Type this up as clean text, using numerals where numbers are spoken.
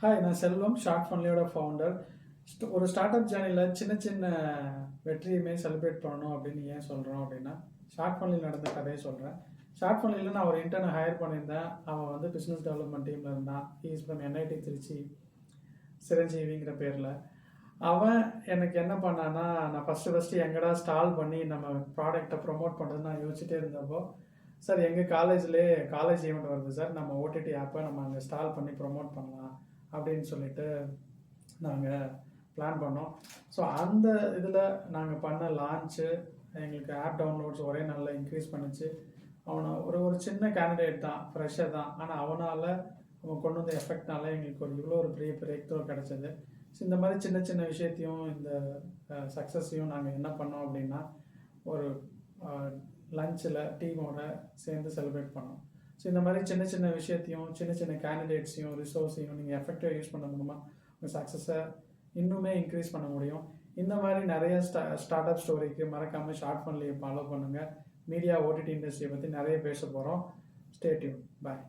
Hi, நான் செல்வம், short ஃபன்லியோட founder. ஒரு start up ஜேர்னியில் சின்ன சின்ன வெற்றியுமே செலிப்ரேட் பண்ணணும் அப்படின்னு ஏன் சொல்கிறோம் அப்படின்னா, ஷார்ட் ஃபன்லியில் நடந்த கதையை சொல்கிறேன். ஷார்ட் ஃபன்லியில் நான் ஒரு இன்டர்னை ஹையர் பண்ணியிருந்தேன். அவன் வந்து பிஸ்னஸ் டெவலப்மெண்ட் டீமில் இருந்தான். இஸ் ஃப்ரம் என்ஐடி திருச்சி, சிரஞ்சீவிங்கிற பேரில். அவன் எனக்கு என்ன பண்ணான்னா, நான் ஃபஸ்ட்டு எங்கடா ஸ்டால் பண்ணி நம்ம ப்ராடக்டை ப்ரொமோட் பண்ணுறதுன்னு நான் யோசிச்சுட்டே இருந்தப்போ, சார் எங்கள் காலேஜ்லேயே காலேஜ் ஈவெண்ட் வருது சார், நம்ம ஓடிடி ஆப்பை நம்ம அங்கே ஸ்டால் பண்ணி ப்ரொமோட் பண்ணலாம் அப்படின்னு சொல்லிட்டு நாங்கள் பிளான் பண்ணோம். ஸோ அந்த இதில் நாங்கள் பண்ண லான்ச்சு எங்களுக்கு ஆப் டவுன்லோட்ஸ் ஒரே நாளில் இன்க்ரீஸ் பண்ணிச்சு. அவனை ஒரு சின்ன கேண்டிடேட் தான், ஃப்ரெஷர் தான், ஆனால் அவனால் அவன் கொண்டு வந்த எஃபெக்ட்னால எங்களுக்கு இவ்வளோ ஒரு பெரிய பிரேக் த்ரூ கிடச்சிது. ஸோ இந்த மாதிரி சின்ன சின்ன விஷயத்தையும் இந்த சக்ஸஸையும் நாங்கள் என்ன பண்ணோம் அப்படின்னா, ஒரு லஞ்சில் டீமோட சேர்ந்து செலிப்ரேட் பண்ணோம். ஸோ இந்த மாதிரி சின்ன சின்ன விஷயத்தையும் சின்ன சின்ன கேண்டிடேட்ஸையும் ரிசோர்ஸையும் நீங்கள் எஃபெக்டிவாக யூஸ் பண்ண மூலமாக உங்கள் சக்ஸஸை இன்னுமே இன்க்ரீஸ் பண்ண முடியும். இந்த மாதிரி நிறைய ஸ்டார்ட் அப் ஸ்டோரிக்கு மறக்காமல் ஷார்ட் ஃபன்லியை ஃபாலோ பண்ணுங்கள். மீடியா ஓடிடி இண்டஸ்ட்ரியை பற்றி நிறைய பேச போகிறோம். Stay tune. பாய்.